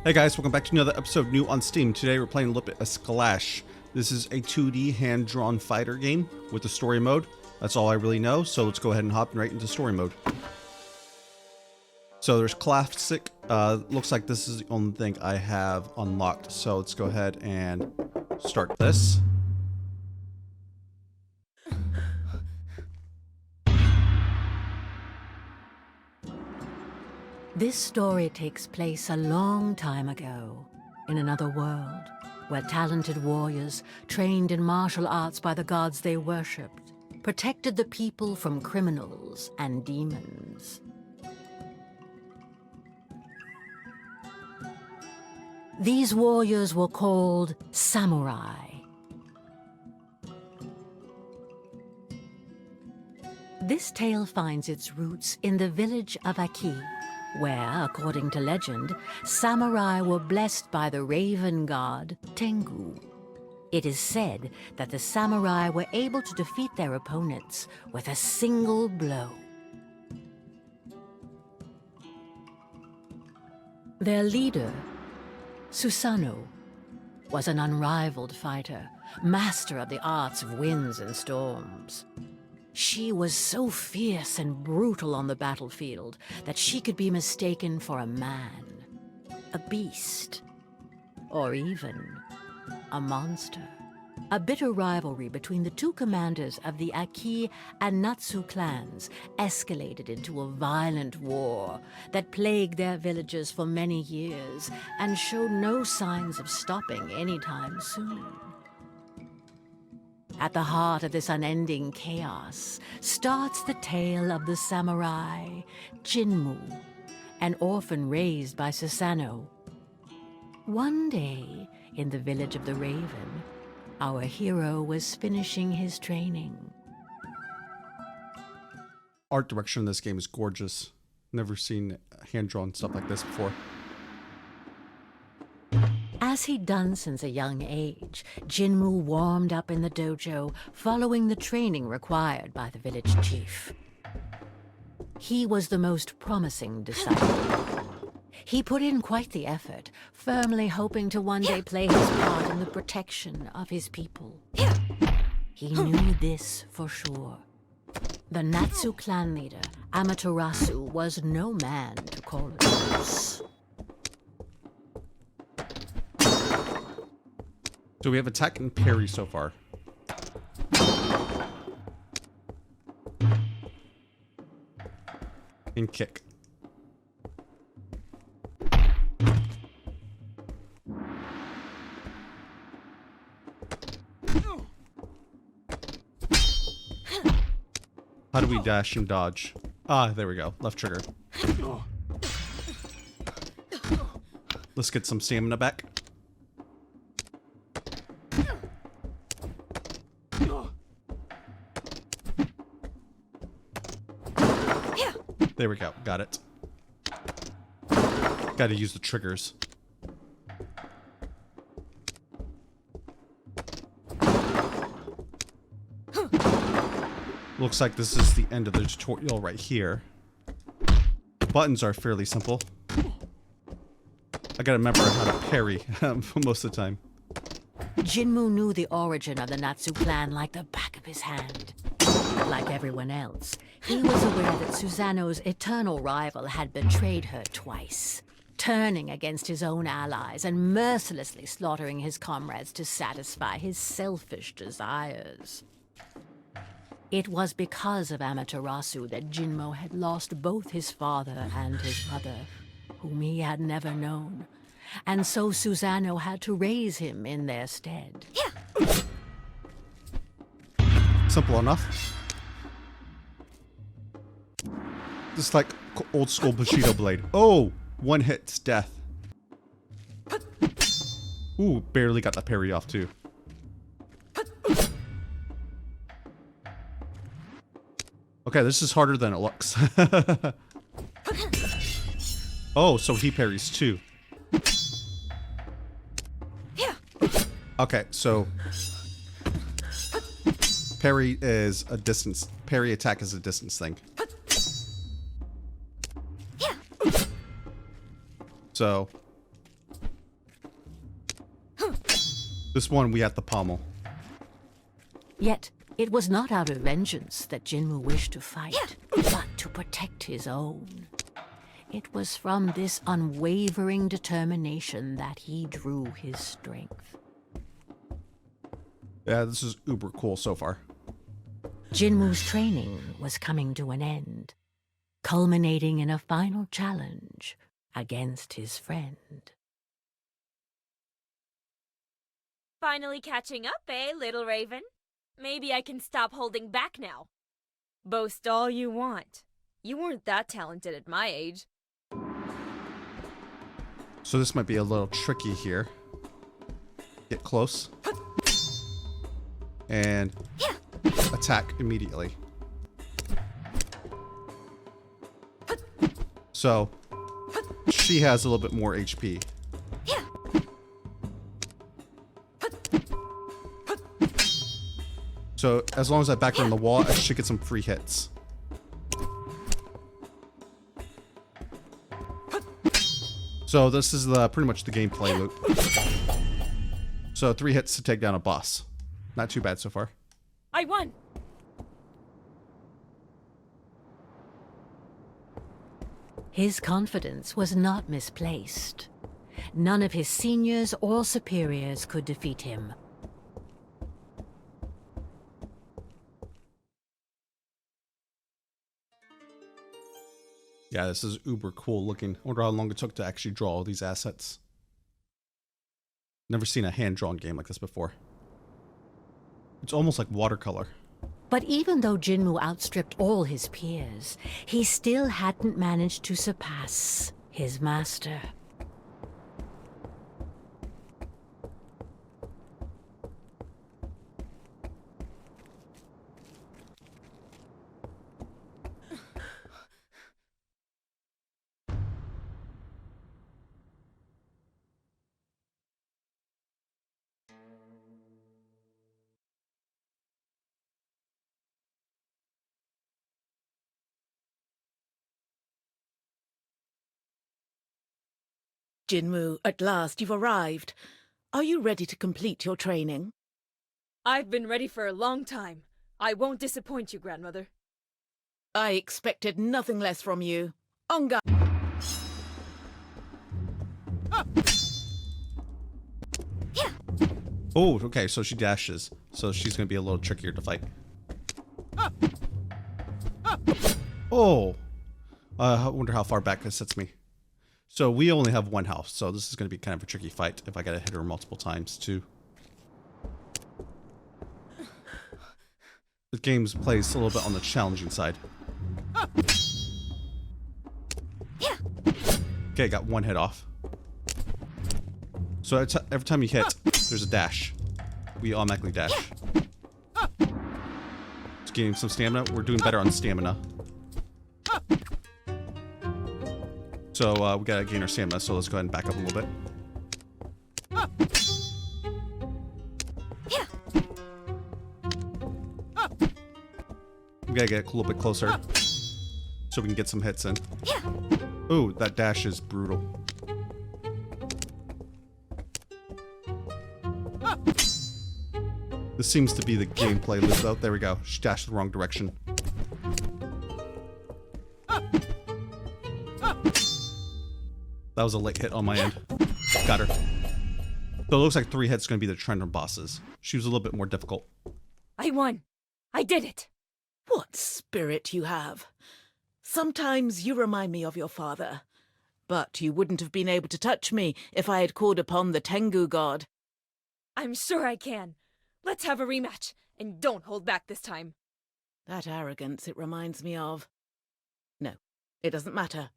Hey guys, welcome back to another episode new on Steam. Today we're playing a little bit of Sclash. This is a 2D hand-drawn fighter game with a story mode. That's all I really know, so let's go ahead and hop right into story mode. So there's classic. Looks like this is the only thing I have unlocked, so let's go ahead and start this. This story takes place a long time ago, in another world, where talented warriors, trained in martial arts by the gods they worshipped, protected the people from criminals and demons. These warriors were called samurai. This tale finds its roots in the village of Aki, where, according to legend, samurai were blessed by the raven god Tengu. It is said that the samurai were able to defeat their opponents with a single blow. Their leader, Susanoo, was an unrivaled fighter, master of the arts of winds and storms. She was so fierce and brutal on the battlefield that she could be mistaken for a man, a beast, or even a monster. A bitter rivalry between the two commanders of the Aki and Natsu clans escalated into a violent war that plagued their villages for many years and showed no signs of stopping anytime soon. At the heart of this unending chaos starts the tale of the samurai, Jinmu, an orphan raised by Susanoo. One day, in the village of the Raven, our hero was finishing his training. Art direction in this game is gorgeous. Never seen hand-drawn stuff like this before. As he'd done since a young age, Jinmu warmed up in the dojo, following the training required by the village chief. He was the most promising disciple. He put in quite the effort, firmly hoping to one day play his part in the protection of his people. He knew this for sure. The Natsu clan leader, Amaterasu, was no man to call a truce. So we have attack and parry so far. And kick. How do we dash and dodge? Ah, there we go. Left trigger. Let's get some stamina back. There we go. Got it. Gotta use the triggers. Looks like this is the end of the tutorial right here. The buttons are fairly simple. I gotta remember how to parry most of the time. Jinmu knew the origin of the Natsu clan like the back of his hand. Like everyone else, he was aware that Susanoo's eternal rival had betrayed her twice, turning against his own allies and mercilessly slaughtering his comrades to satisfy his selfish desires. It was because of Amaterasu that Jinmu had lost both his father and his mother, whom he had never known, and so Susanoo had to raise him in their stead. Simple enough. Just like old school Bushido blade. Oh! One hit's death. Ooh, barely got the parry off too. Okay, this is harder than it looks. Oh, so he parries too. Okay, so parry is a distance. Parry attack is a distance thing. So This one we have to pommel. Yet, it was not out of vengeance that Jinmu wished to fight, but to protect his own. It was from this unwavering determination that he drew his strength. Yeah, this is uber cool so far. Jinmu's training was coming to an end, culminating in a final challenge against his friend. Finally catching up, eh, little raven? Maybe I can stop holding back now. Boast all you want. You weren't that talented at my age. So this might be a little tricky here. Get close. And attack immediately. So she has a little bit more HP. So as long as I back her on the wall, I should get some free hits. So this is pretty much the gameplay loop. So 3 hits to take down a boss. Not too bad so far. I won! His confidence was not misplaced. None of his seniors or superiors could defeat him. Yeah, this is uber cool looking. I wonder how long it took to actually draw all these assets. Never seen a hand-drawn game like this before. It's almost like watercolor. But even though Jinmu outstripped all his peers, he still hadn't managed to surpass his master. Jinmu, at last you've arrived. Are you ready to complete your training? I've been ready for a long time. I won't disappoint you, grandmother. I expected nothing less from you. Onga! Oh, okay, so she dashes. So she's going to be a little trickier to fight. Oh! I wonder how far back this sets me. So we only have 1 health, so this is going to be kind of a tricky fight if I got to hit her multiple times, too. The game plays a little bit on the challenging side. Okay, got 1 hit off. So every time you hit, there's a dash. We automatically dash. Just getting some stamina. We're doing better on stamina. So we gotta gain our stamina, so let's go ahead and back up a little bit. We gotta get a little bit closer so we can get some hits in. Ooh, that dash is brutal. This seems to be the gameplay loop though. There we go. She dashed the wrong direction. That was a late hit on my end. Got her. So it looks like 3 hits is going to be the trend on bosses. She was a little bit more difficult. I won! I did it! What spirit you have. Sometimes you remind me of your father. But you wouldn't have been able to touch me if I had called upon the Tengu god. I'm sure I can. Let's have a rematch, and don't hold back this time. That arrogance it reminds me of. No, it doesn't matter.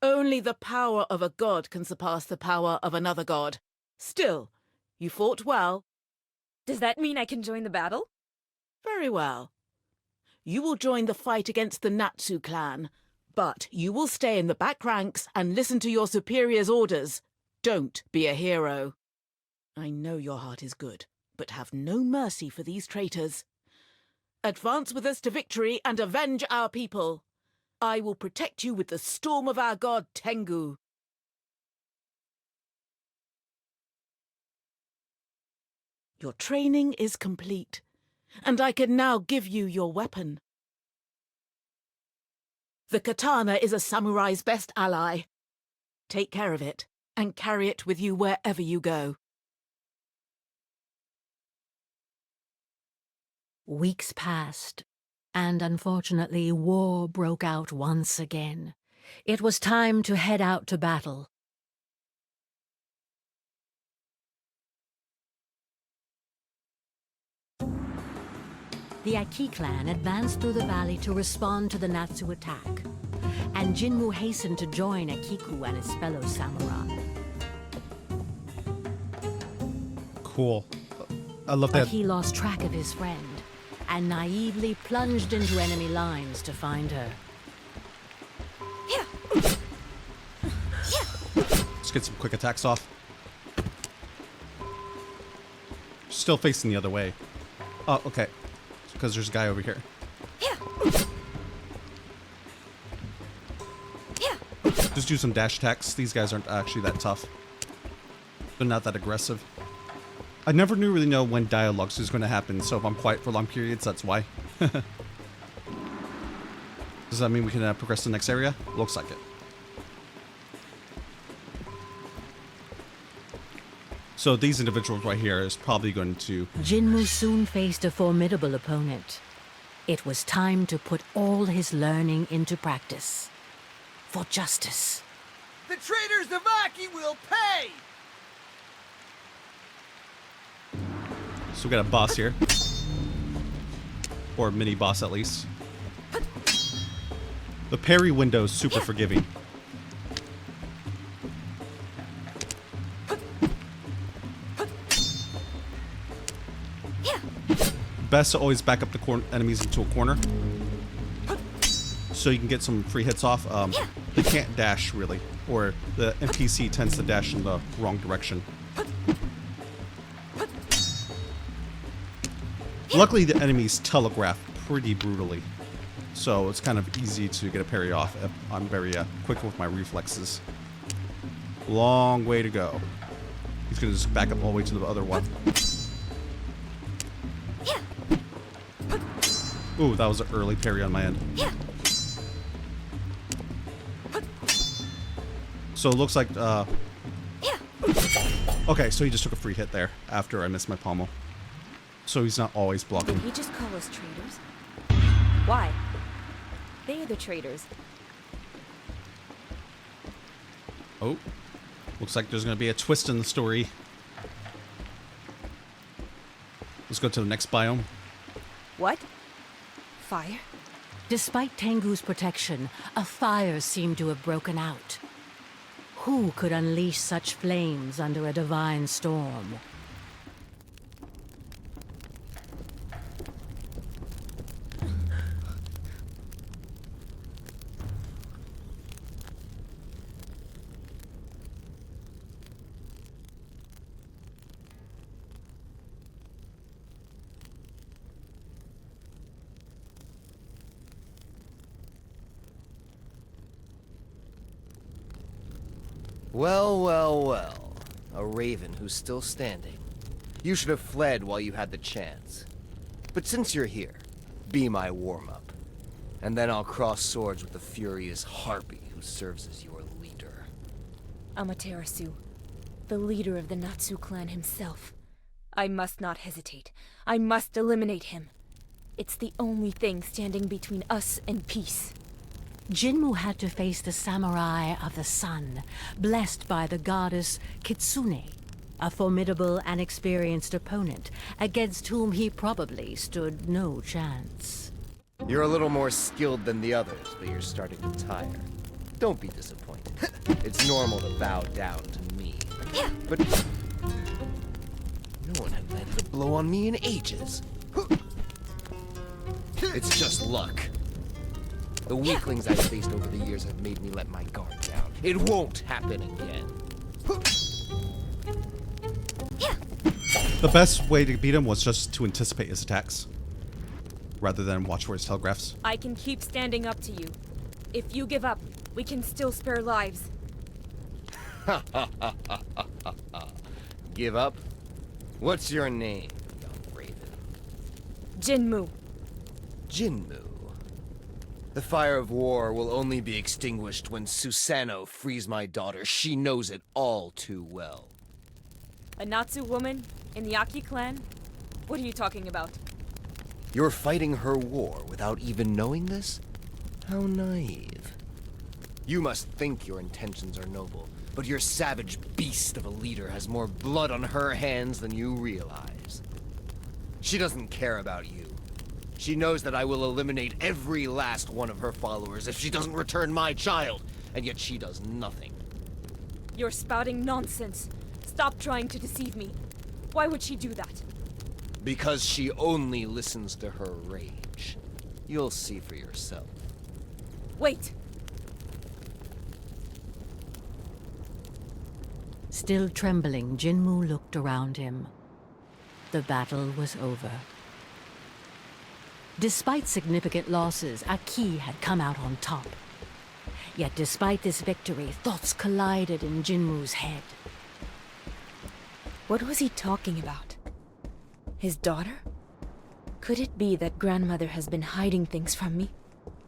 Only the power of a god can surpass the power of another god. Still, you fought well. Does that mean I can join the battle? Very well. You will join the fight against the Natsu clan, but you will stay in the back ranks and listen to your superior's orders. Don't be a hero. I know your heart is good, but have no mercy for these traitors. Advance with us to victory and avenge our people. I will protect you with the storm of our god Tengu. Your training is complete, and I can now give you your weapon. The katana is a samurai's best ally. Take care of it, and carry it with you wherever you go. Weeks passed, and unfortunately war broke out once again. It was time to head out to battle. The Aki clan advanced through the valley to respond to the Natsu attack, and Jinmu hastened to join Akiku and his fellow samurai. Cool. I love But that. he lost track of his friend and naively plunged into enemy lines to find her. Let's get some quick attacks off. Still facing the other way. Oh, okay. Because there's a guy over here. Just do some dash attacks. These guys aren't actually that tough. They're not that aggressive. I never really know when dialogues is going to happen, so if I'm quiet for long periods, that's why. Does that mean we can progress to the next area? Looks like it. So these individuals right here is probably going to... Jinmu soon faced a formidable opponent. It was time to put all his learning into practice. For justice. The traitors of Aki will pay! So we got a boss here. Or a mini boss at least. The parry window is super forgiving. Best to always back up the enemies into a corner, so you can get some free hits off. They can't dash really, or the NPC tends to dash in the wrong direction. Luckily, the enemies telegraph pretty brutally, so it's kind of easy to get a parry off if I'm very quick with my reflexes. Long way to go. He's gonna just back up all the way to the other one. Ooh, that was an early parry on my end. So it looks like, okay, so he just took a free hit there after I missed my pommel. So he's not always blocking. Did he just call us traitors? Why? They are the traitors. Oh, looks like there's going to be a twist in the story. Let's go to the next biome. What? Fire? Despite Tengu's protection, a fire seemed to have broken out. Who could unleash such flames under a divine storm? Well, well, well. A raven who's still standing. You should have fled while you had the chance. But since you're here, be my warm-up. And then I'll cross swords with the furious harpy who serves as your leader. Amaterasu, the leader of the Natsu clan himself. I must not hesitate. I must eliminate him. It's the only thing standing between us and peace. Jinmu had to face the samurai of the sun, blessed by the goddess Kitsune, a formidable and experienced opponent against whom he probably stood no chance. You're a little more skilled than the others, but you're starting to tire. Don't be disappointed. It's normal to bow down to me. But no one had landed a blow on me in ages. It's just luck. The weaklings I've faced over the years have made me let my guard down. It won't happen again. The best way to beat him was just to anticipate his attacks, rather than watch for his telegraphs. I can keep standing up to you. If you give up, we can still spare lives. Give up? What's your name, young raven? Jinmu. Jinmu. The fire of war will only be extinguished when Susanoo frees my daughter. She knows it all too well. A Natsu woman in the Aki clan? What are you talking about? You're fighting her war without even knowing this? How naive. You must think your intentions are noble, but your savage beast of a leader has more blood on her hands than you realize. She doesn't care about you. She knows that I will eliminate every last one of her followers if she doesn't return my child, and yet she does nothing. You're spouting nonsense. Stop trying to deceive me. Why would she do that? Because she only listens to her rage. You'll see for yourself. Wait! Still trembling, Jinmu looked around him. The battle was over. Despite significant losses, Aki had come out on top. Yet despite this victory, thoughts collided in Jinmu's head. What was he talking about? His daughter? Could it be that grandmother has been hiding things from me?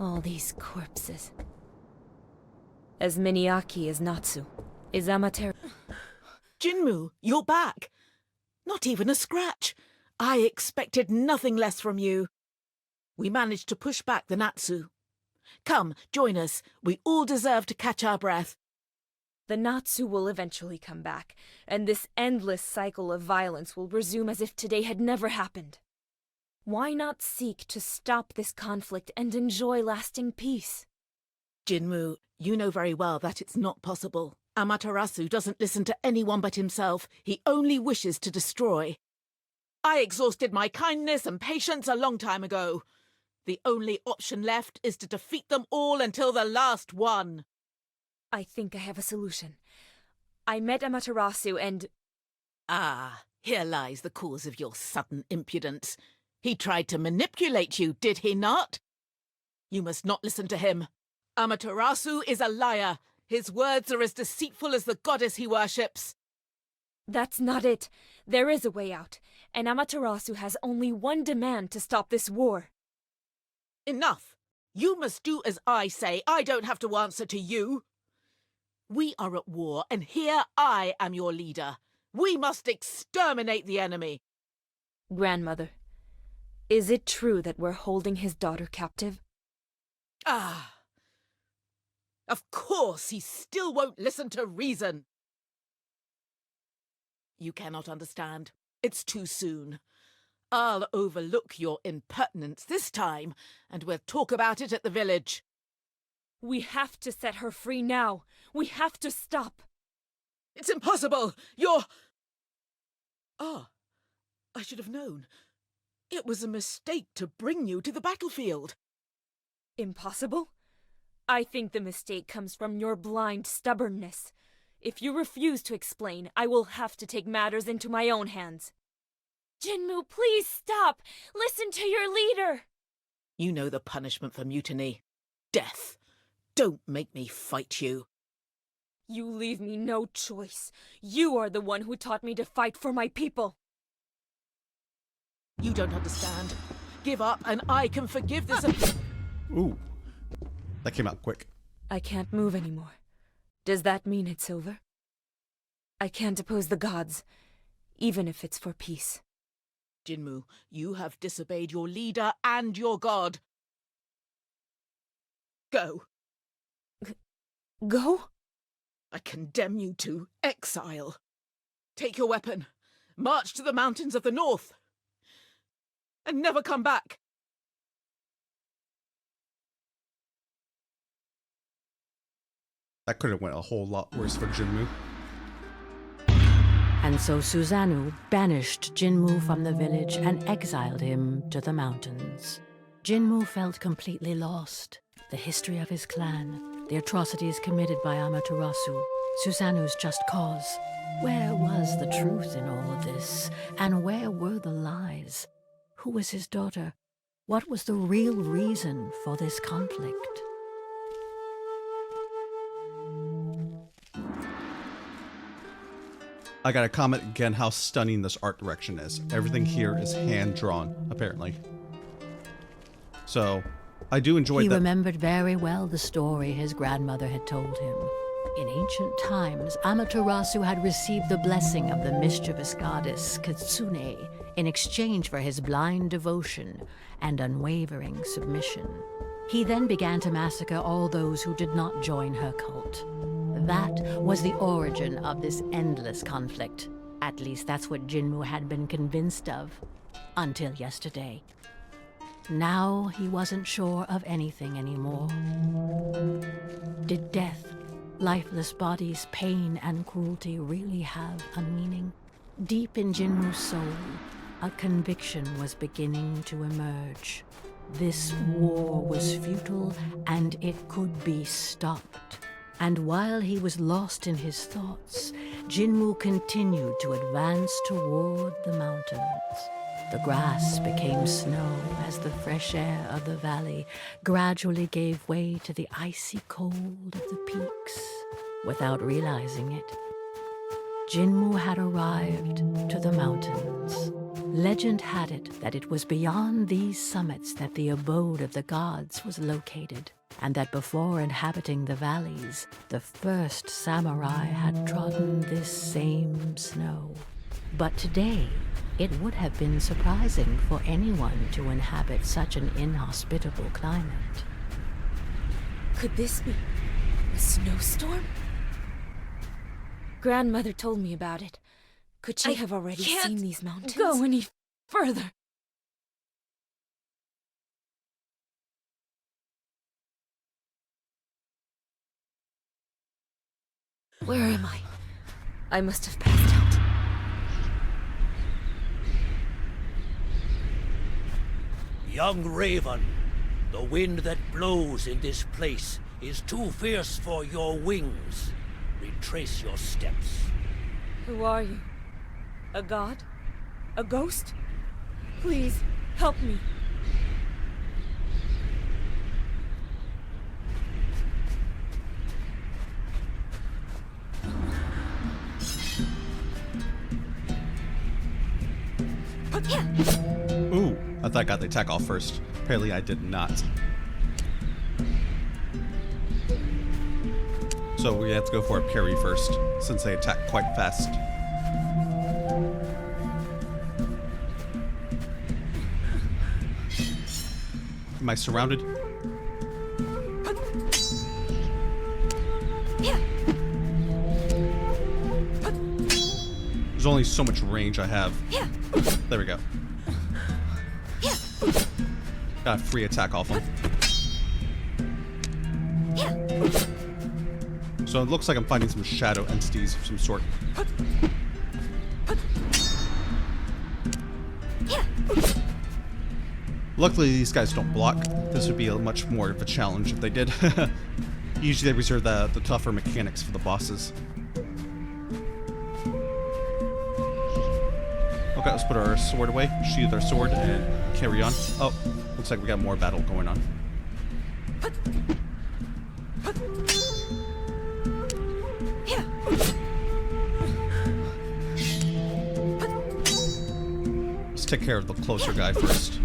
All these corpses. As many Aki as Natsu. Is Amaterasu... Jinmu, you're back. Not even a scratch. I expected nothing less from you. We managed to push back the Natsu. Come, join us. We all deserve to catch our breath. The Natsu will eventually come back, and this endless cycle of violence will resume as if today had never happened. Why not seek to stop this conflict and enjoy lasting peace? Jinmu, you know very well that it's not possible. Amaterasu doesn't listen to anyone but himself. He only wishes to destroy. I exhausted my kindness and patience a long time ago. The only option left is to defeat them all until the last one. I think I have a solution. I met Amaterasu and... Ah, here lies the cause of your sudden impudence. He tried to manipulate you, did he not? You must not listen to him. Amaterasu is a liar. His words are as deceitful as the goddess he worships. That's not it. There is a way out, and Amaterasu has only one demand to stop this war. Enough! You must do as I say. I don't have to answer to you. We are at war, and here I am your leader. We must exterminate the enemy. Grandmother, is it true that we're holding his daughter captive? Ah! Of course, he still won't listen to reason. You cannot understand. It's too soon. I'll overlook your impertinence this time, and we'll talk about it at the village. We have to set her free now. We have to stop. It's impossible! You're... Ah, I should have known. It was a mistake to bring you to the battlefield. Impossible? I think the mistake comes from your blind stubbornness. If you refuse to explain, I will have to take matters into my own hands. Jinmu, please stop! Listen to your leader! You know the punishment for mutiny. Death. Don't make me fight you. You leave me no choice. You are the one who taught me to fight for my people. You don't understand. Give up and I can forgive this... Ooh. That came out quick. I can't move anymore. Does that mean it's over? I can't oppose the gods, even if it's for peace. Jinmu, you have disobeyed your leader and your god. Go. Go? I condemn you to exile. Take your weapon, march to the mountains of the north, and never come back. That could have went a whole lot worse for Jinmu. And so Susanoo banished Jinmu from the village and exiled him to the mountains. Jinmu felt completely lost. The history of his clan, the atrocities committed by Amaterasu, Susanoo's just cause. Where was the truth in all of this? And where were the lies? Who was his daughter? What was the real reason for this conflict? I gotta comment again how stunning this art direction is. Everything here is hand-drawn, apparently. So, I do enjoy He that. remembered very well the story his grandmother had told him. In ancient times, Amaterasu had received the blessing of the mischievous goddess Kitsune in exchange for his blind devotion and unwavering submission. He then began to massacre all those who did not join her cult. That was the origin of this endless conflict. At least that's what Jinmu had been convinced of, until yesterday. Now he wasn't sure of anything anymore. Did death, lifeless bodies, pain, and cruelty really have a meaning? Deep in Jinmu's soul, a conviction was beginning to emerge. This war was futile, and it could be stopped. And while he was lost in his thoughts, Jinmu continued to advance toward the mountains. The grass became snow as the fresh air of the valley gradually gave way to the icy cold of the peaks. Without realizing it, Jinmu had arrived to the mountains. Legend had it that it was beyond these summits that the abode of the gods was located, and that before inhabiting the valleys, the first samurai had trodden this same snow. But today, it would have been surprising for anyone to inhabit such an inhospitable climate. Could this be a snowstorm? Grandmother told me about it. Could she have already seen these mountains? Go any further. Where am I? I must have passed out. Young Raven, the wind that blows in this place is too fierce for your wings. Retrace your steps. Who are you? A god? A ghost? Please, help me. Ooh, I thought I got the attack off first. Apparently I did not. So we have to go for a parry first, since they attack quite fast. Am I surrounded? There's only so much range I have. There we go. Got a free attack off him. So it looks like I'm finding some shadow entities of some sort. Luckily, these guys don't block. This would be a much more of a challenge if they did. Usually they reserve the tougher mechanics for the bosses. Okay, let's put our sword away, sheath our sword, and carry on. Oh, looks like we got more battle going on. Let's take care of the closer guy first.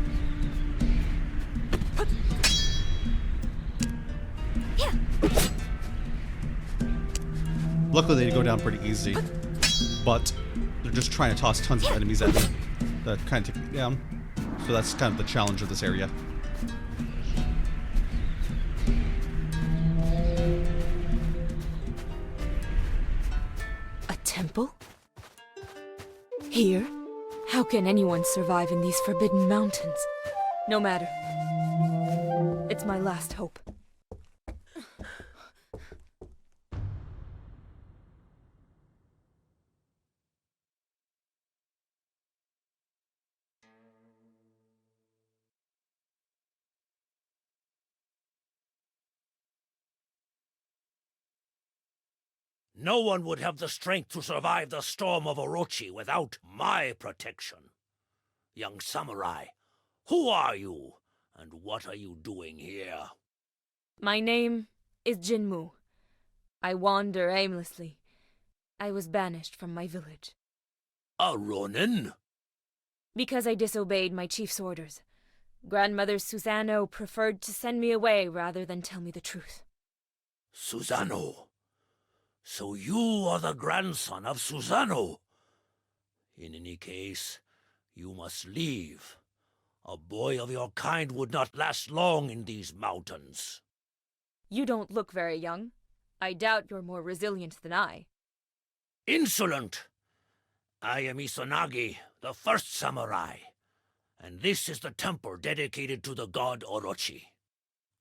Luckily, they go down pretty easy, but they're just trying to toss tons of enemies at me that kind of take me down. So that's kind of the challenge of this area. A temple? Here? How can anyone survive in these forbidden mountains? No matter. It's my last hope. No one would have the strength to survive the storm of Orochi without my protection. Young samurai, who are you, and what are you doing here? My name is Jinmu. I wander aimlessly, I was banished from my village. A Ronin? Because I disobeyed my chief's orders. Grandmother Susano preferred to send me away rather than tell me the truth. Susano. So you are the grandson of Susano. In any case, you must leave. A boy of your kind would not last long in these mountains. You don't look very young. I doubt you're more resilient than I. Insolent! I am Izanagi, the first samurai, and this is the temple dedicated to the god Orochi.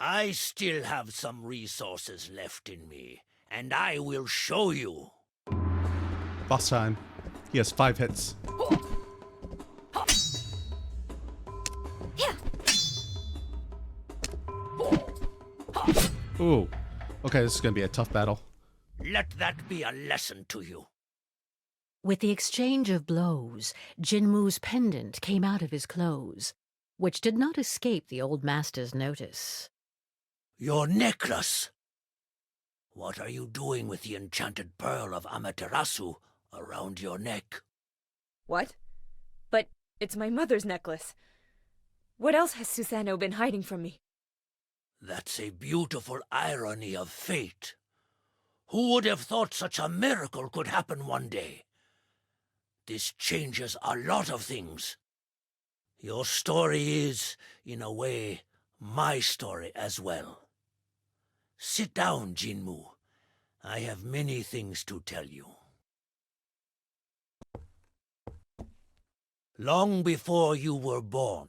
I still have some resources left in me, and I will show you. Boss time. He has 5 hits. Ooh. Okay, this is gonna be a tough battle. Let that be a lesson to you. With the exchange of blows, Jinmu's pendant came out of his clothes, which did not escape the old master's notice. Your necklace! What are you doing with the enchanted pearl of Amaterasu around your neck? What? But it's my mother's necklace. What else has Susano been hiding from me? That's a beautiful irony of fate. Who would have thought such a miracle could happen one day? This changes a lot of things. Your story is, in a way, my story as well. Sit down, Jinmu. I have many things to tell you. Long before you were born,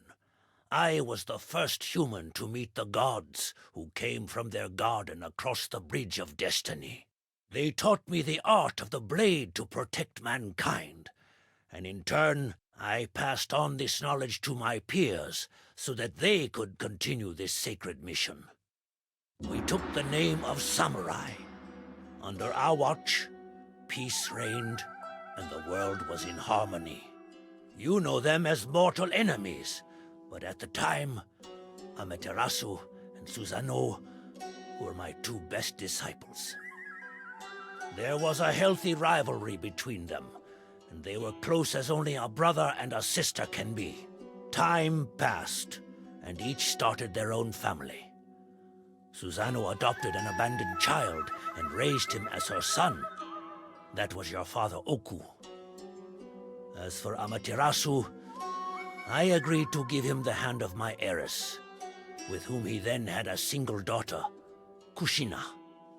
I was the first human to meet the gods who came from their garden across the Bridge of Destiny. They taught me the art of the blade to protect mankind, and in turn, I passed on this knowledge to my peers so that they could continue this sacred mission. We took the name of samurai. Under our watch, peace reigned, and the world was in harmony. You know them as mortal enemies, but at the time, Amaterasu and Susano were my 2 best disciples. There was a healthy rivalry between them, and they were close as only a brother and a sister can be. Time passed, and each started their own family. Susano adopted an abandoned child and raised him as her son. That was your father Oku. As for Amaterasu, I agreed to give him the hand of my heiress, with whom he then had a single daughter, Kushina.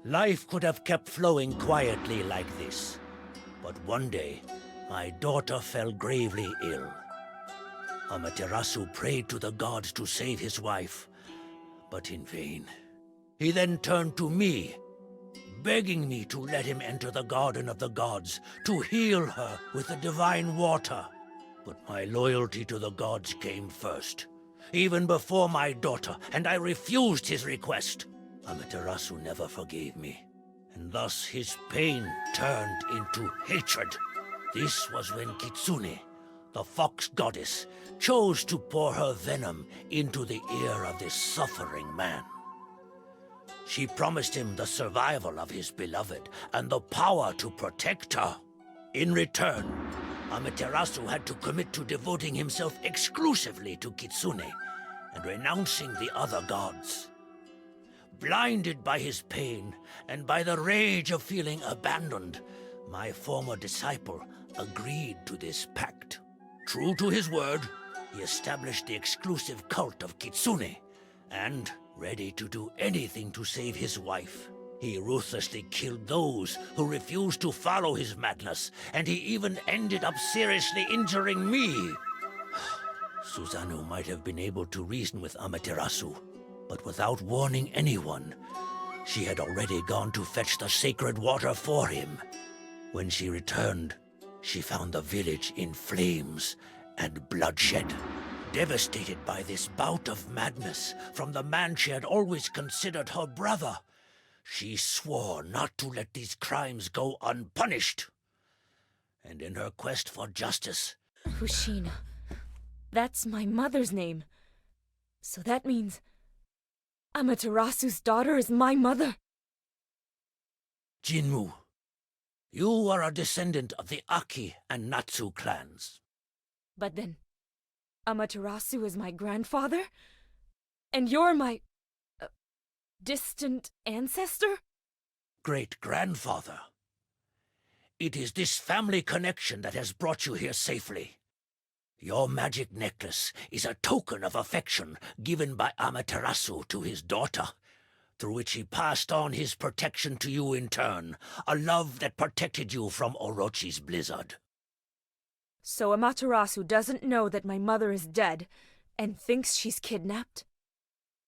Life could have kept flowing quietly like this, but one day, my daughter fell gravely ill. Amaterasu prayed to the gods to save his wife, but in vain. He then turned to me, begging me to let him enter the garden of the gods to heal her with the divine water. But my loyalty to the gods came first, even before my daughter, and I refused his request. Amaterasu never forgave me, and thus his pain turned into hatred. This was when Kitsune, the fox goddess, chose to pour her venom into the ear of this suffering man. She promised him the survival of his beloved and the power to protect her. In return, Amaterasu had to commit to devoting himself exclusively to Kitsune and renouncing the other gods. Blinded by his pain and by the rage of feeling abandoned, my former disciple agreed to this pact. True to his word, he established the exclusive cult of Kitsune, and, ready to do anything to save his wife, he ruthlessly killed those who refused to follow his madness, and he even ended up seriously injuring me. Susano might have been able to reason with Amaterasu, but without warning anyone, she had already gone to fetch the sacred water for him. When she returned, she found the village in flames and bloodshed. Devastated by this bout of madness from the man she had always considered her brother, she swore not to let these crimes go unpunished. And in her quest for justice... Kushina. That's my mother's name. So that means... Amaterasu's daughter is my mother? Jinmu, You are a descendant of the Aki and Natsu clans. But then, Amaterasu is my grandfather? And you're my... distant ancestor? Great-grandfather. It is this family connection that has brought you here safely. Your magic necklace is a token of affection given by Amaterasu to his daughter, through which he passed on his protection to you in turn, a love that protected you from Orochi's blizzard. So Amaterasu doesn't know that my mother is dead, and thinks she's kidnapped?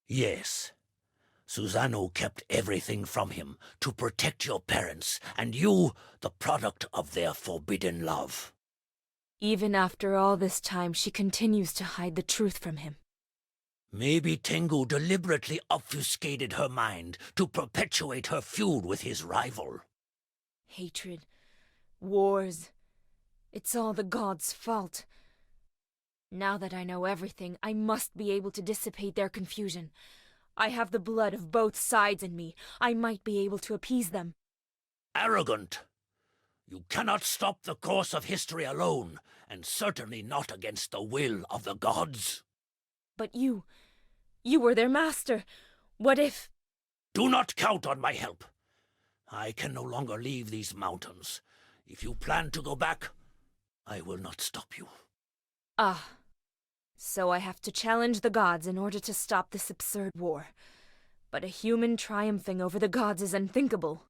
Yes. Susanoo kept everything from him to protect your parents, and you, the product of their forbidden love. Even after all this time, she continues to hide the truth from him. Maybe Tengu deliberately obfuscated her mind to perpetuate her feud with his rival. Hatred, wars, it's all the gods' fault. Now that I know everything, I must be able to dissipate their confusion. I have the blood of both sides in me. I might be able to appease them. Arrogant! You cannot stop the course of history alone, and certainly not against the will of the gods. But you were their master. What if... Do not count on my help. I can no longer leave these mountains. If you plan to go back, I will not stop you. Ah. So I have to challenge the gods in order to stop this absurd war. But a human triumphing over the gods is unthinkable.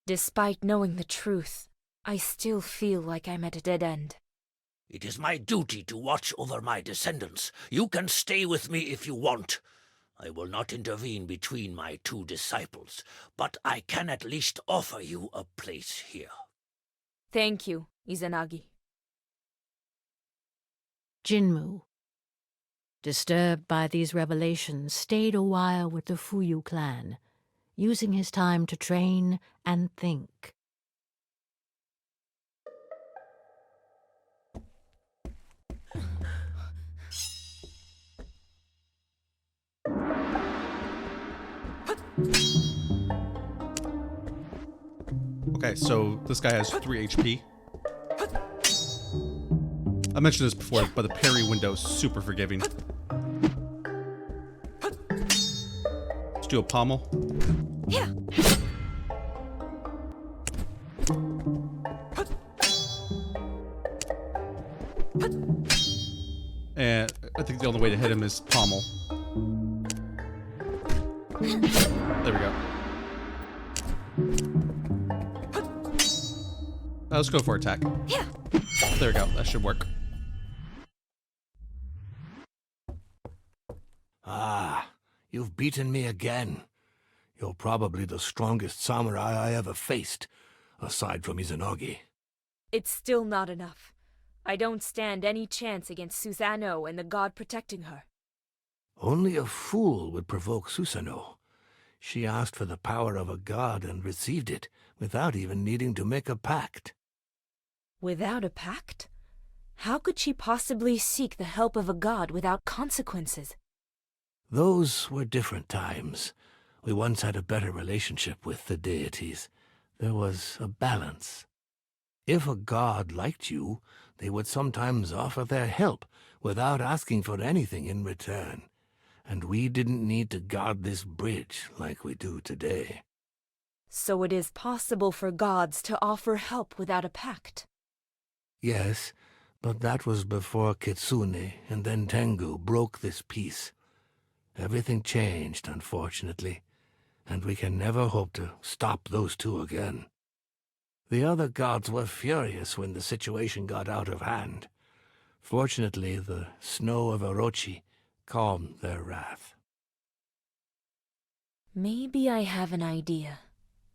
Despite knowing the truth, I still feel like I'm at a dead end. It is my duty to watch over my descendants. You can stay with me if you want. I will not intervene between my two disciples, but I can at least offer you a place here. Thank you, Izanagi. Jinmu, disturbed by these revelations, stayed a while with the Fuyu clan, using his time to train and think. Okay, so this guy has 3 HP. I mentioned this before, but the parry window is super forgiving. Let's do a pommel. Yeah. And I think the only way to hit him is pommel. There we go. Let's go for attack. Yeah. There we go. That should work. Ah, you've beaten me again. You're probably the strongest samurai I ever faced, aside from Izanagi. It's still not enough. I don't stand any chance against Susanoo and the god protecting her. Only a fool would provoke Susanoo. She asked for the power of a god and received it, without even needing to make a pact. Without a pact? How could she possibly seek the help of a god without consequences? Those were different times. We once had a better relationship with the deities. There was a balance. If a god liked you, they would sometimes offer their help without asking for anything in return. And we didn't need to guard this bridge like we do today. So it is possible for gods to offer help without a pact? Yes, but that was before Kitsune and then Tengu broke this peace. Everything changed, unfortunately, and we can never hope to stop those two again. The other gods were furious when the situation got out of hand. Fortunately, the snow of Orochi calmed their wrath. Maybe I have an idea.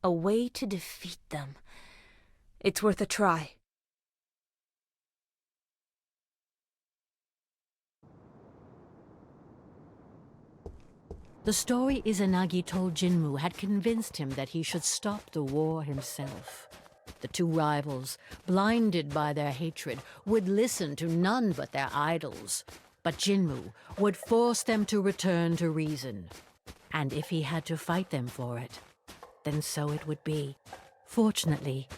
A way to defeat them. It's worth a try. The story Izanagi told Jinmu had convinced him that he should stop the war himself. The two rivals, blinded by their hatred, would listen to none but their idols. But Jinmu would force them to return to reason. And if he had to fight them for it, then so it would be. Fortunately,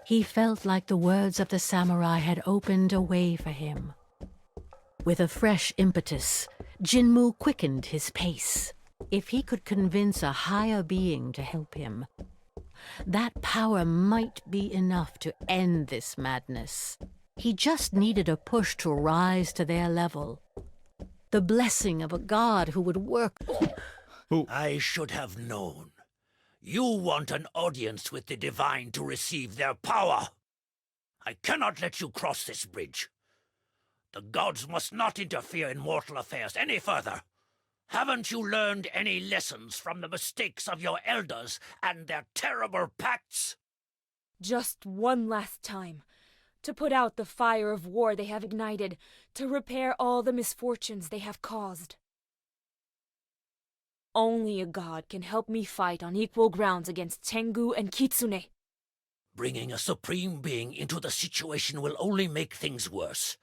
He felt like the words of the samurai had opened a way for him. With a fresh impetus, Jinmu quickened his pace. If he could convince a higher being to help him, that power might be enough to end this madness. He just needed a push to rise to their level. The blessing of a god who would work. I should have known. You want an audience with the divine to receive their power. I cannot let you cross this bridge. The gods must not interfere in mortal affairs any further. Haven't you learned any lessons from the mistakes of your elders and their terrible pacts? Just one last time. To put out the fire of war they have ignited, to repair all the misfortunes they have caused. Only a god can help me fight on equal grounds against Tengu and Kitsune. Bringing a supreme being into the situation will only make things worse.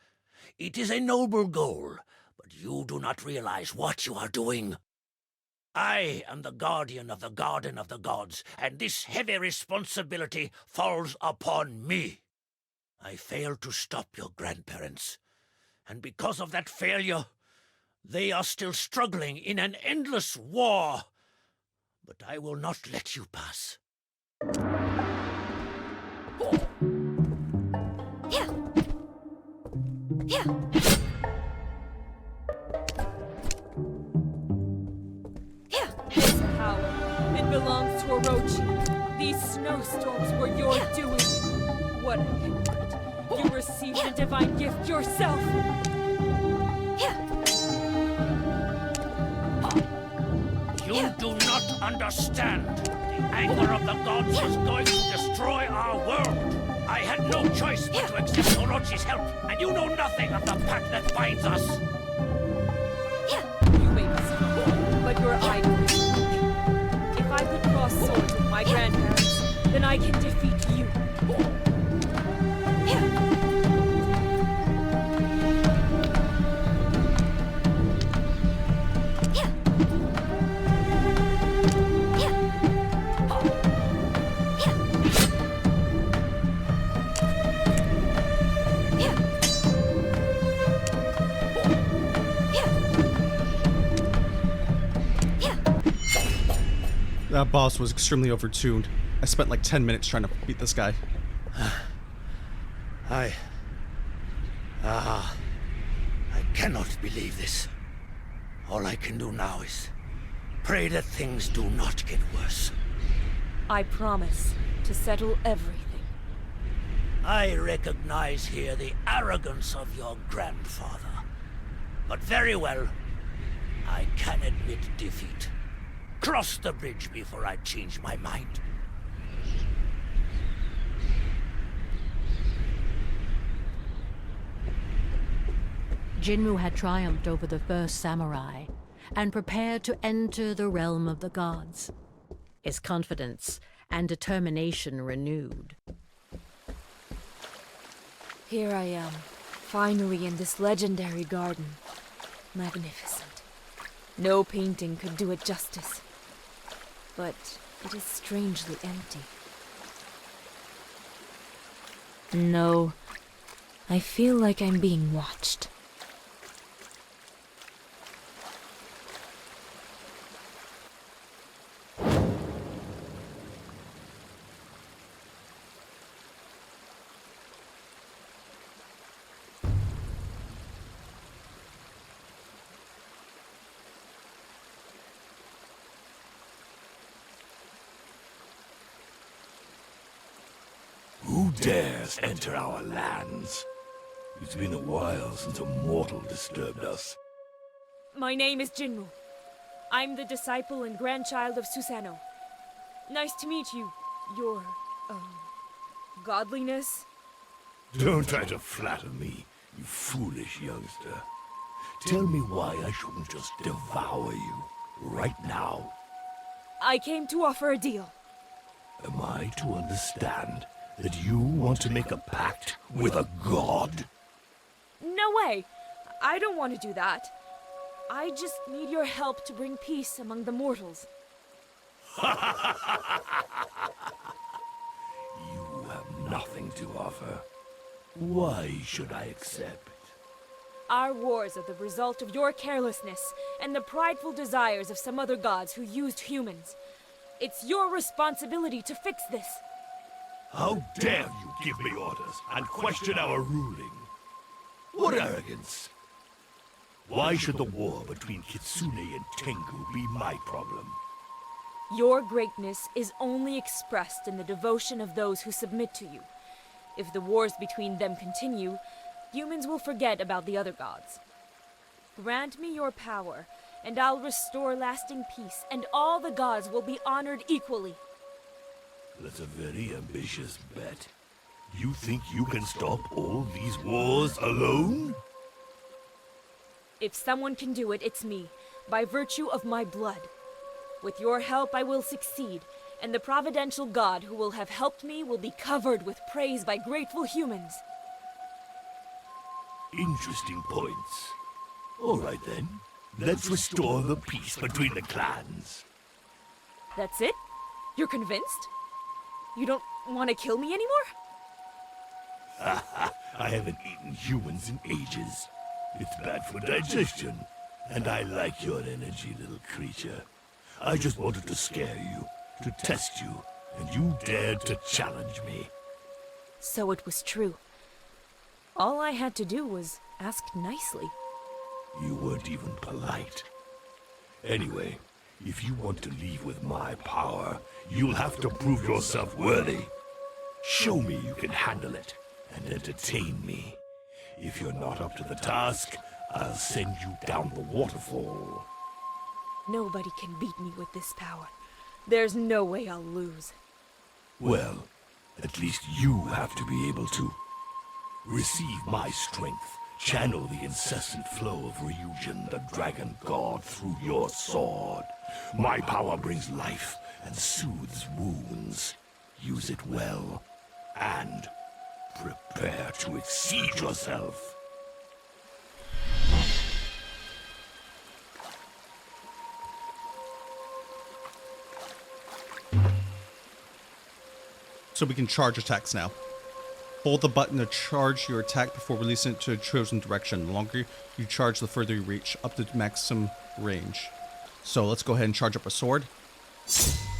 It is a noble goal, but you do not realize what you are doing. I am the guardian of the Garden of the Gods, and this heavy responsibility falls upon me. I failed to stop your grandparents, and because of that failure, they are still struggling in an endless war. But I will not let you pass. This power, it belongs to Orochi. These snowstorms were your doing. What a hypocrite. You received a divine gift yourself. You do not understand. The anger of the gods was going to destroy our world. I had no choice but to accept Orochi's help, and you know nothing of the pact that binds us. You may be strong, but your idol is weak. If I could cross swords with my grandparents, then I can defeat you. That boss was extremely overtuned. I spent like 10 minutes trying to beat this guy. I cannot believe this. All I can do now is pray that things do not get worse. I promise to settle everything. I recognize here the arrogance of your grandfather. But very well, I can admit defeat. Cross the bridge before I change my mind. Jinmu had triumphed over the first samurai and prepared to enter the realm of the gods, his confidence and determination renewed. Here I am, finally in this legendary garden. Magnificent. No painting could do it justice. But it is strangely empty. No, I feel like I'm being watched. Who dares enter our lands? It's been a while since a mortal disturbed us. My name is Jinmu. I'm the disciple and grandchild of Susanoo. Nice to meet you, your, godliness. Don't try to flatter me, you foolish youngster. Tell me why I shouldn't just devour you, right now. I came to offer a deal. Am I to understand that you want to make a pact with a god? No way! I don't want to do that. I just need your help to bring peace among the mortals. You have nothing to offer. Why should I accept? Our wars are the result of your carelessness and the prideful desires of some other gods who used humans. It's your responsibility to fix this. How dare you give me orders and question our ruling? What arrogance! Why should the war between Kitsune and Tengu be my problem? Your greatness is only expressed in the devotion of those who submit to you. If the wars between them continue, humans will forget about the other gods. Grant me your power, and I'll restore lasting peace, and all the gods will be honored equally. That's a very ambitious bet. You think you can stop all these wars alone? If someone can do it, it's me, by virtue of my blood. With your help, I will succeed, and the providential god who will have helped me will be covered with praise by grateful humans. Interesting points. All right then. Let's restore the peace between the clans. That's it? You're convinced? You don't want to kill me anymore? I haven't eaten humans in ages. It's bad for digestion. And I like your energy, little creature. I just wanted to scare you, to test you, and you dared to challenge me. So it was true. All I had to do was ask nicely. You weren't even polite. Anyway, if you want to leave with my power, you'll have to prove yourself worthy. Show me you can handle it, and entertain me. If you're not up to the task, I'll send you down the waterfall. Nobody can beat me with this power. There's no way I'll lose. Well, at least you have to be able to. Receive my strength. Channel the incessant flow of Ryujin, the dragon god, through your sword. My power brings life and soothes wounds. Use it well, and prepare to exceed yourself. So we can charge attacks now. Hold the button to charge your attack before releasing it to a chosen direction. The longer you charge, the further you reach, up to maximum range. So let's go ahead and charge up a sword.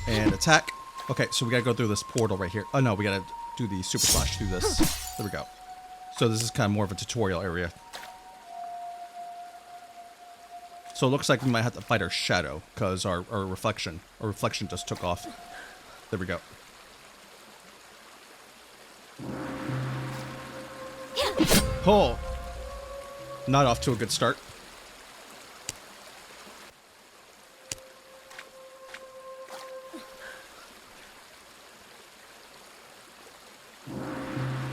And attack. Okay, so we gotta go through this portal right here. Oh no, we gotta do the super slash through this. There we go. So this is kind of more of a tutorial area. So it looks like we might have to fight our shadow, because our reflection just took off. There we go. Oh, not off to a good start.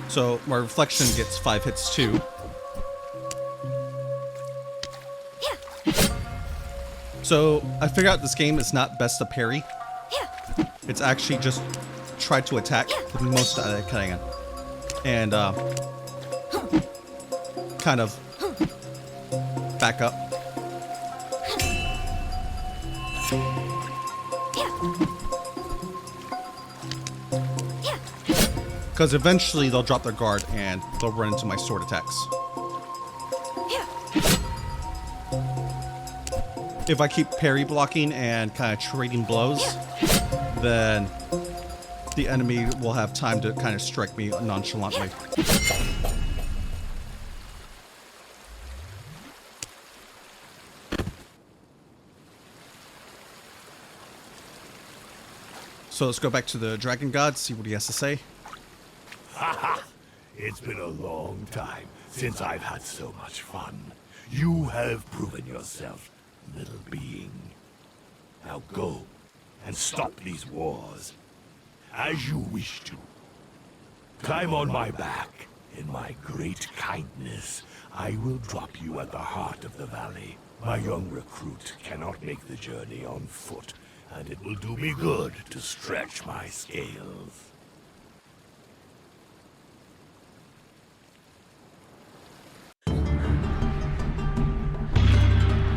So my reflection gets 5 hits too. So I figured out this game is not best to parry. It's actually just try to attack the most that I can. And kind of back up. Because eventually they'll drop their guard and they'll run into my sword attacks. If I keep parry blocking and kind of trading blows, then the enemy will have time to kind of strike me nonchalantly. So let's go back to the dragon god, see what he has to say. Haha! It's been a long time since I've had so much fun. You have proven yourself, little being. Now go and stop these wars, as you wish to. Climb on my back. In my great kindness, I will drop you at the heart of the valley. My young recruit cannot make the journey on foot, and it will do me good to stretch my scales.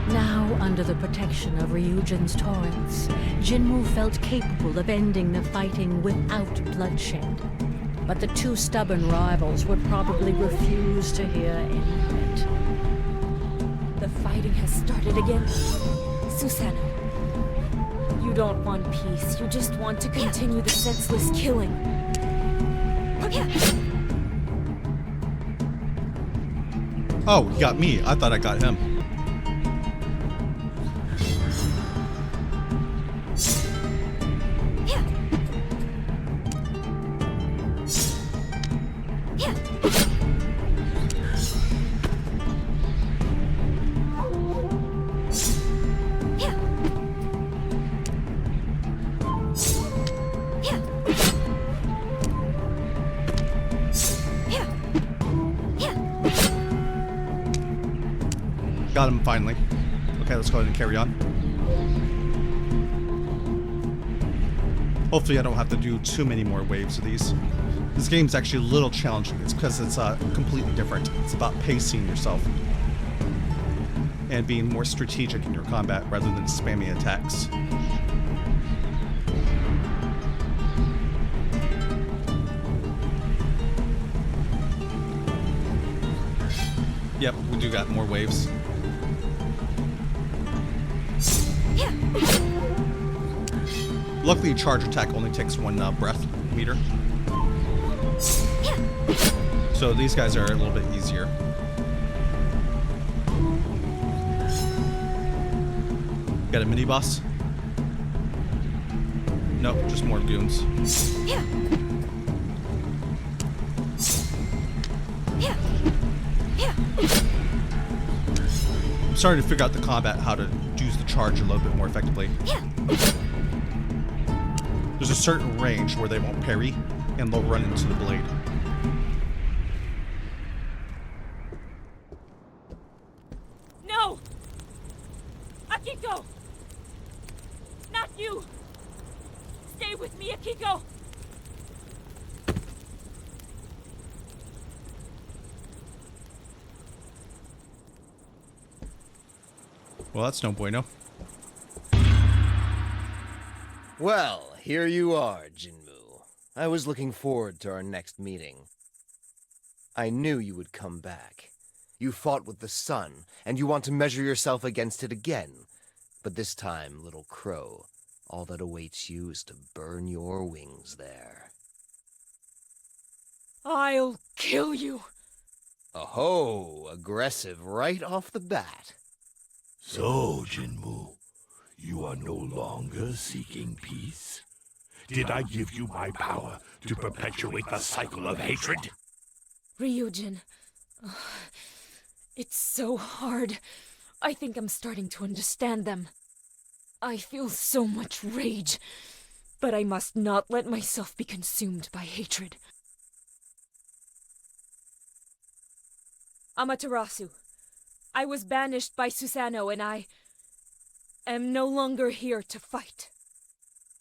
Now, under the protection of Ryujin's torrents, Jinmu felt capable of ending the fighting without bloodshed. but the two stubborn rivals would probably refuse to hear any of it. The fighting has started again. Susanoo, you don't want peace. You just want to continue the senseless killing. Oh, he got me. I thought I got him. Got him finally. Okay, let's go ahead and carry on. Hopefully I don't have to do too many more waves of these. This game's actually a little challenging. It's because it's completely different. It's about pacing yourself and being more strategic in your combat rather than spamming attacks. Yep, we do got more waves. Luckily, charge attack only takes one breath meter. So these guys are a little bit easier. Got a mini boss? Nope, just more goons. I'm starting to figure out the combat, how to use the charge a little bit more effectively. There's a certain range where they won't parry, and they'll run into the blade. No! Akiko! Not you! Stay with me, Akiko! Well, that's no bueno. Well, here you are, Jinmu. I was looking forward to our next meeting. I knew you would come back. You fought with the sun, and you want to measure yourself against it again. But this time, little crow, all that awaits you is to burn your wings there. I'll kill you! Oh, aggressive right off the bat. So, Jinmu, you are no longer seeking peace? Did I give you my power to perpetuate the cycle of hatred? Ryujin. It's so hard. I think I'm starting to understand them. I feel so much rage, but I must not let myself be consumed by hatred. Amaterasu, I was banished by Susanoo and I am no longer here to fight.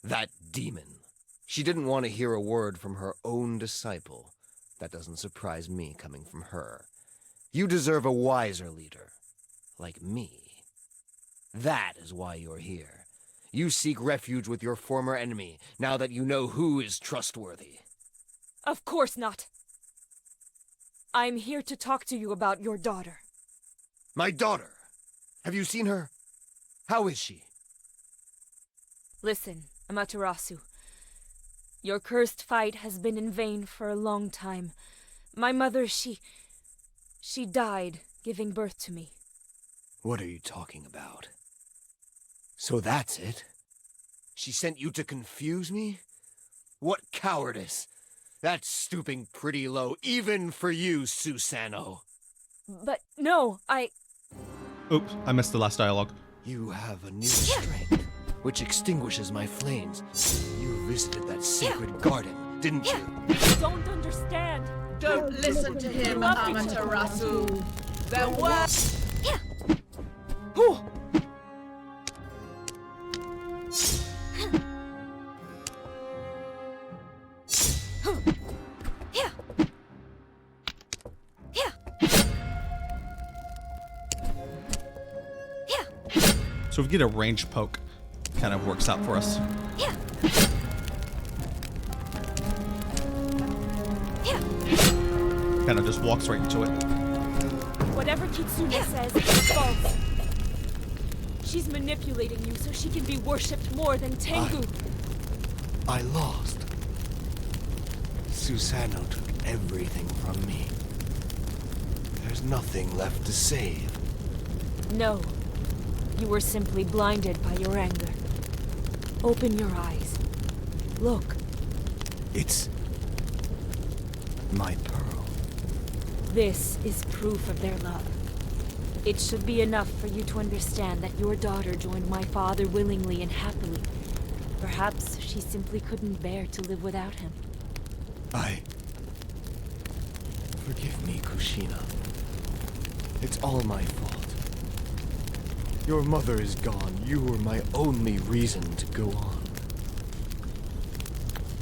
That demon. She didn't want to hear a word from her own disciple. That doesn't surprise me coming from her. You deserve a wiser leader, like me. That is why you're here. You seek refuge with your former enemy, now that you know who is trustworthy. Of course not. I'm here to talk to you about your daughter. My daughter! Have you seen her? How is she? Listen, Amaterasu. Your cursed fight has been in vain for a long time. My mother, she died giving birth to me. What are you talking about? So that's it? She sent you to confuse me? What cowardice! That's stooping pretty low, even for you, Susanoo. But no, Oops, I missed the last dialogue. You have a new strength, which extinguishes my flames. You visited that sacred garden, didn't you? You don't understand. Don't listen to him, Amaterasu. There were... Oh! So if we get a range poke, kind of works out for us. kind of just walks right into it. Whatever Kitsune says is false. She's manipulating you so she can be worshipped more than Tengu. I lost. Susanoo took everything from me. There's nothing left to save. No. You were simply blinded by your anger. Open your eyes. Look. It's my pearl. This is proof of their love. It should be enough for you to understand that your daughter joined my father willingly and happily. Perhaps she simply couldn't bear to live without him. Forgive me, Kushina. It's all my fault. Your mother is gone. You were my only reason to go on.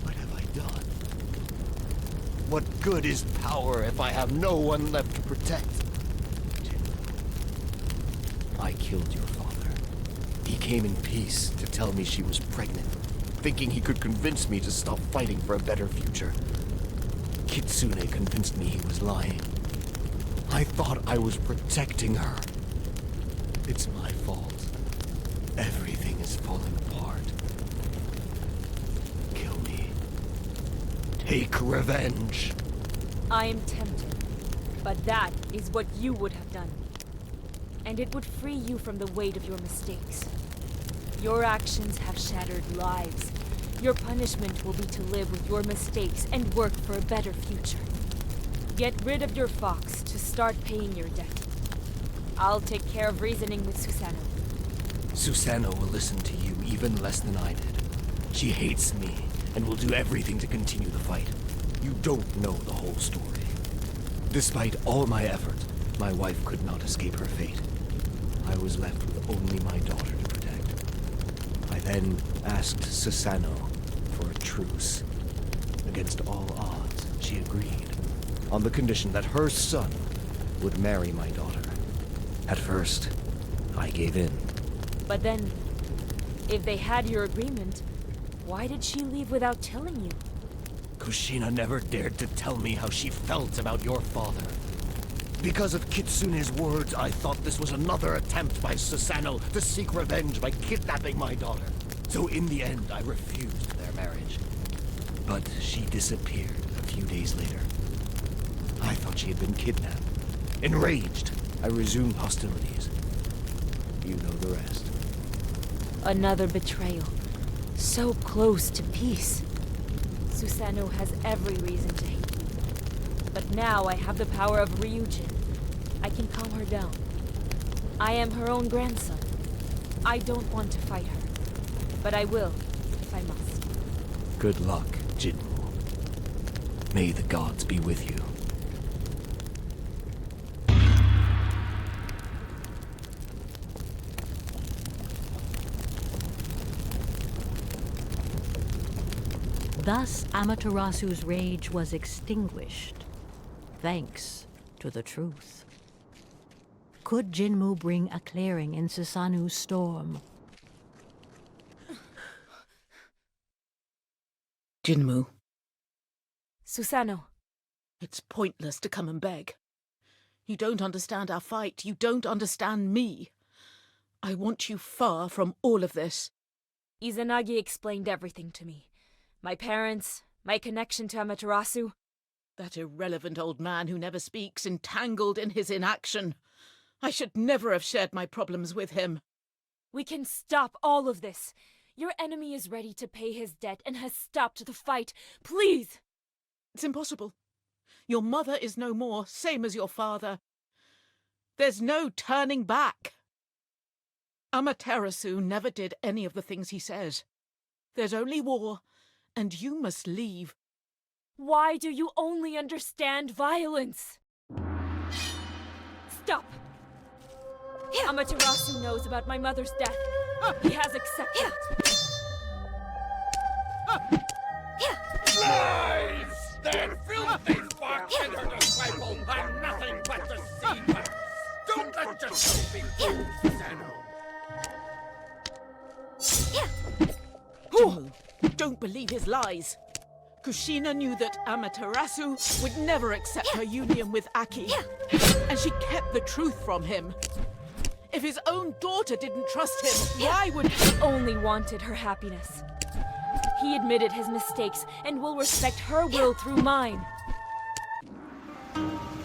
What have I done? What good is power if I have no one left to protect? I killed your father. He came in peace to tell me she was pregnant, thinking he could convince me to stop fighting for a better future. Kitsune convinced me he was lying. I thought I was protecting her. It's my fault. Everything is falling apart. Kill me. Take revenge. I am tempted, but that is what you would have done. And it would free you from the weight of your mistakes. Your actions have shattered lives. Your punishment will be to live with your mistakes and work for a better future. Get rid of your fox to start paying your debt. I'll take care of reasoning with Susanoo. Susanoo will listen to you even less than I did. She hates me and will do everything to continue the fight. You don't know the whole story. Despite all my effort, my wife could not escape her fate. I was left with only my daughter to protect. I then asked Susanoo for a truce. Against all odds, she agreed, on the condition that her son would marry my daughter. At first, I gave in. But then, if they had your agreement, why did she leave without telling you? Kushina never dared to tell me how she felt about your father. Because of Kitsune's words, I thought this was another attempt by Susanoo to seek revenge by kidnapping my daughter. So in the end, I refused their marriage. But she disappeared a few days later. I thought she had been kidnapped. Enraged, I resumed hostilities. You know the rest. Another betrayal. So close to peace. Susanoo has every reason to hate you. But now I have the power of Ryujin. I can calm her down. I am her own grandson. I don't want to fight her. But I will, if I must. Good luck, Jinwoo. May the gods be with you. Thus Amaterasu's rage was extinguished, thanks to the truth. Could Jinmu bring a clearing in Susanoo's storm? Jinmu, Susanoo. it's pointless to come and beg. You don't understand our fight. You don't understand me. I want you far from all of this. Izanagi explained everything to me. My parents, my connection to Amaterasu. That irrelevant old man who never speaks, entangled in his inaction. I should never have shared my problems with him. We can stop all of this. Your enemy is ready to pay his debt and has stopped the fight. Please! It's impossible. Your mother is no more, same as your father. There's no turning back. Amaterasu never did any of the things he says. There's only war, and you must leave. Why do you only understand violence? Stop! Amaterasu knows about my mother's death. He has accepted it. Lies! Their filthy spark and her disciple are nothing but deceivers! Don't let yourself be fooled, Susanoo! Jinmu, don't believe his lies. Kushina knew that Amaterasu would never accept her union with Aki, and she kept the truth from him. If his own daughter didn't trust him, why would He only wanted her happiness. He admitted his mistakes and will respect her will through mine.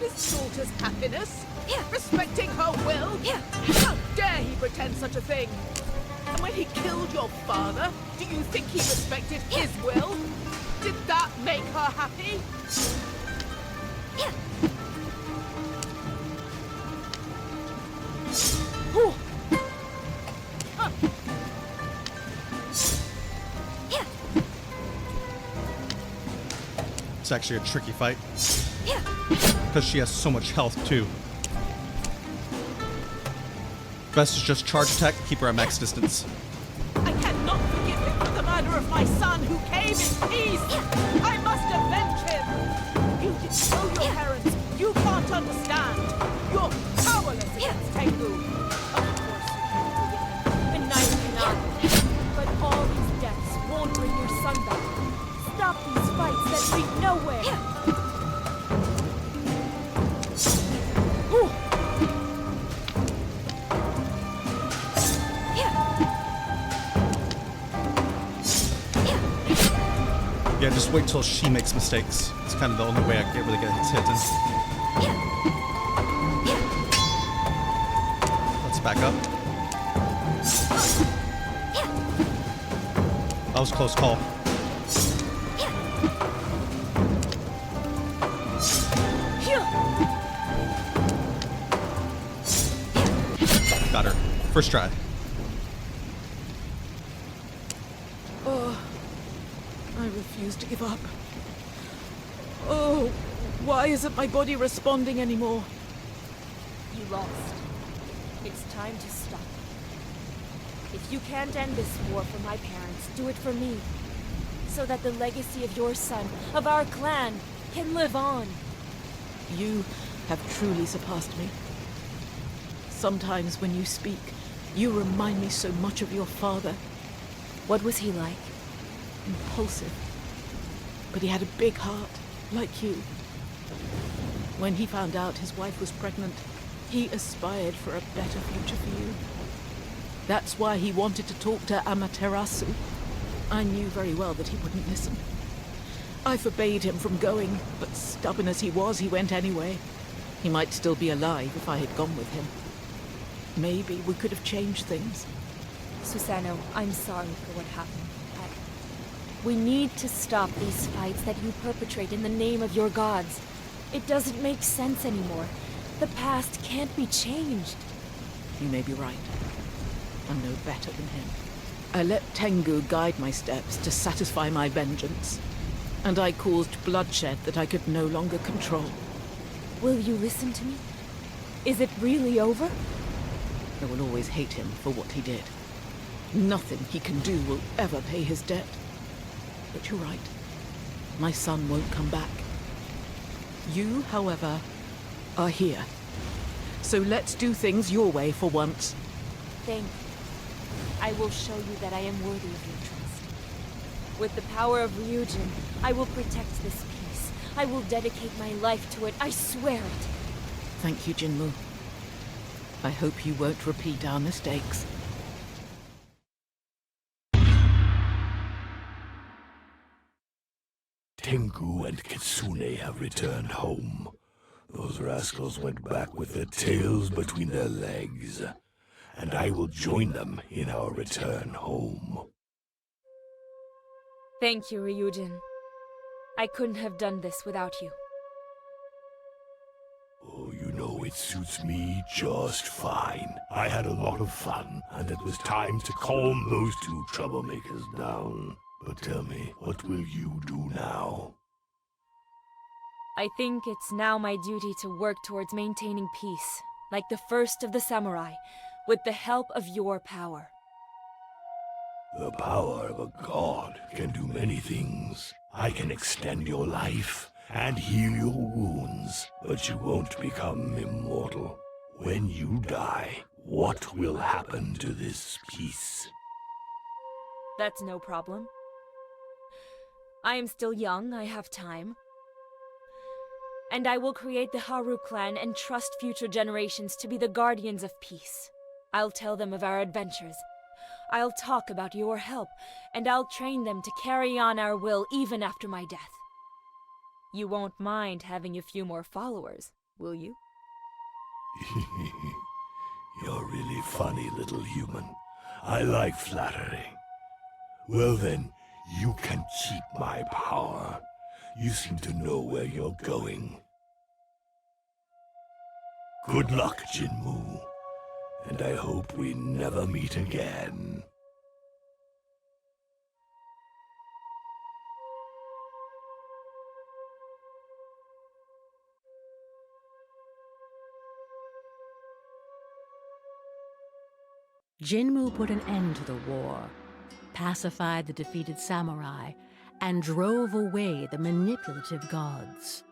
His daughter's happiness? Respecting her will? How dare he pretend such a thing? And when he killed your father, do you think he respected his will? Did that make her happy? It's actually a tricky fight. Because she has so much health, too. Best is just charge attack and keep her at max distance. I cannot forgive him for the murder of my son who came in peace! I must avenge him! You didn't know your parents! You can't understand! You're powerless against Tengu! Of course you can't forgive him, and neither can I. But all these deaths won't bring your son back. Stop these fights that lead nowhere! Yeah, just wait till she makes mistakes. It's kind of the only way I can really get hit in. Let's back up. That was a close call. Got her. First try. I refuse to give up. Oh, why isn't my body responding anymore? You lost. It's time to stop. If you can't end this war for my parents, do it for me. So that the legacy of your son, of our clan, can live on. You have truly surpassed me. Sometimes when you speak, you remind me so much of your father. What was he like? Impulsive. But he had a big heart, like you. When he found out his wife was pregnant, he aspired for a better future for you. That's why he wanted to talk to Amaterasu. I knew very well that he wouldn't listen. I forbade him from going, but stubborn as he was, he went anyway. He might still be alive if I had gone with him. Maybe we could have changed things. Susano, I'm sorry for what happened. We need to stop these fights that you perpetrate in the name of your gods. It doesn't make sense anymore. The past can't be changed. You may be right. I'm no better than him. I let Tengu guide my steps to satisfy my vengeance. And I caused bloodshed that I could no longer control. Will you listen to me? Is it really over? I will always hate him for what he did. Nothing he can do will ever pay his debt. But you're right. My son won't come back. You, however, are here. So let's do things your way for once. Thank you. I will show you that I am worthy of your trust. With the power of Ryujin, I will protect this peace. I will dedicate my life to it. I swear it. Thank you, Jinmu. I hope you won't repeat our mistakes. Tengu and Kitsune have returned home. Those rascals went back with their tails between their legs, and I will join them in our return home. Thank you, Ryujin. I couldn't have done this without you. Oh, you know, it suits me just fine. I had a lot of fun, and it was time to calm those two troublemakers down. But tell me, what will you do now? I think it's now my duty to work towards maintaining peace, like the first of the samurai, with the help of your power. The power of a god can do many things. I can extend your life and heal your wounds, but you won't become immortal. When you die, what will happen to this peace? That's no problem. I am still young, I have time. And I will create the Haru clan and trust future generations to be the guardians of peace. I'll tell them of our adventures. I'll talk about your help, and I'll train them to carry on our will even after my death. You won't mind having a few more followers, will you? You're really funny, little human. I like flattery. Well then, you can keep my power. You seem to know where you're going. Good luck, Jinmu. And I hope we never meet again. Jinmu put an end to the war, pacified the defeated samurai, and drove away the manipulative gods.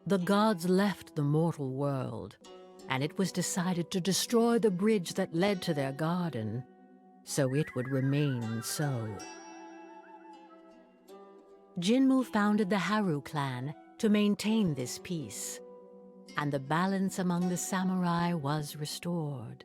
The gods left the mortal world, and it was decided to destroy the bridge that led to their garden, so it would remain so. Jinmu founded the Haru clan to maintain this peace, and the balance among the samurai was restored.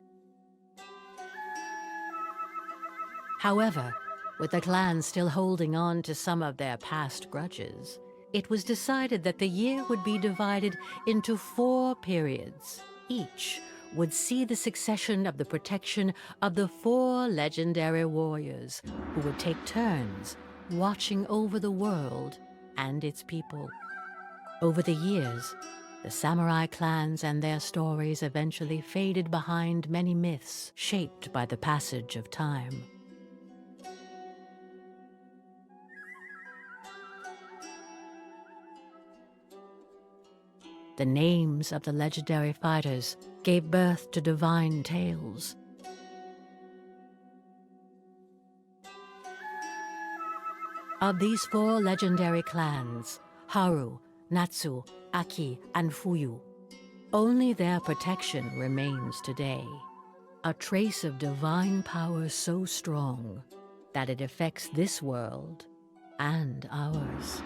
However, with the clan still holding on to some of their past grudges, it was decided that the year would be divided into 4 periods. Each would see the succession of the protection of the 4 legendary warriors who would take turns watching over the world and its people. Over the years, the samurai clans and their stories eventually faded behind many myths shaped by the passage of time. The names of the legendary fighters gave birth to divine tales. Of these 4 legendary clans, Haru, Natsu, Aki, and Fuyu, only their protection remains today. A trace of divine power so strong that it affects this world and ours.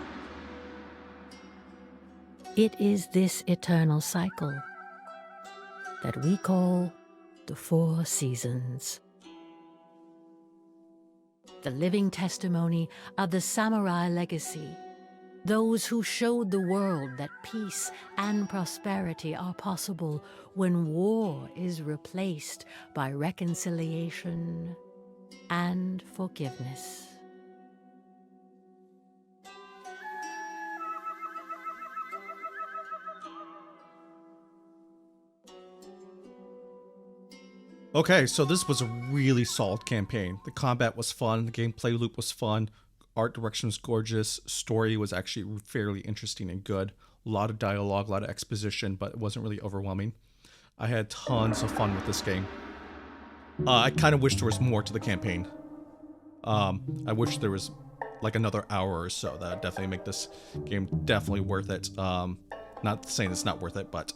It is this eternal cycle that we call the 4 seasons. The living testimony of the samurai legacy, those who showed the world that peace and prosperity are possible when war is replaced by reconciliation and forgiveness. Okay, so this was a really solid campaign. The combat was fun, the gameplay loop was fun, art direction was gorgeous, story was actually fairly interesting and good. A lot of dialogue, a lot of exposition, but it wasn't really overwhelming. I had tons of fun with this game. I kind of wish there was more to the campaign. I wish there was like another hour or so. That would definitely make this game definitely worth it. Not saying it's not worth it, but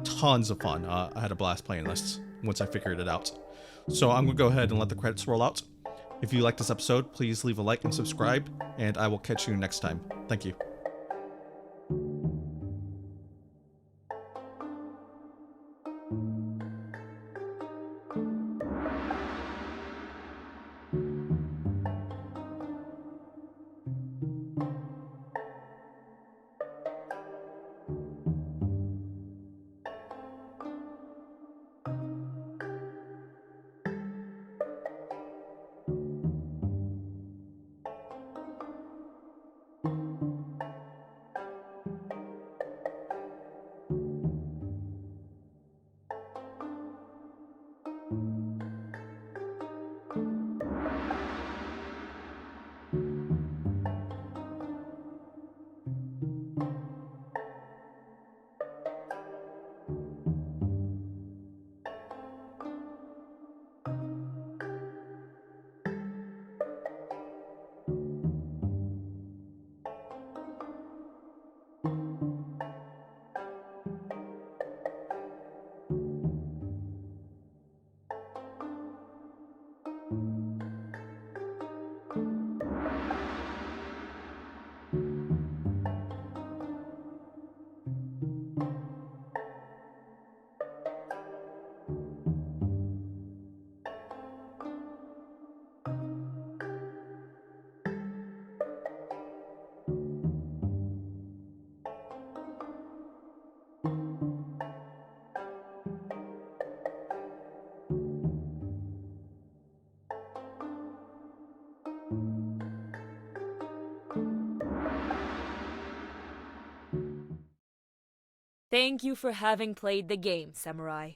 tons of fun. I had a blast playing this once I figured it out. So I'm going to go ahead and let the credits roll out. If you like this episode, please leave a like and subscribe, and I will catch you next time. Thank you. Thank you for having played the game, Samurai.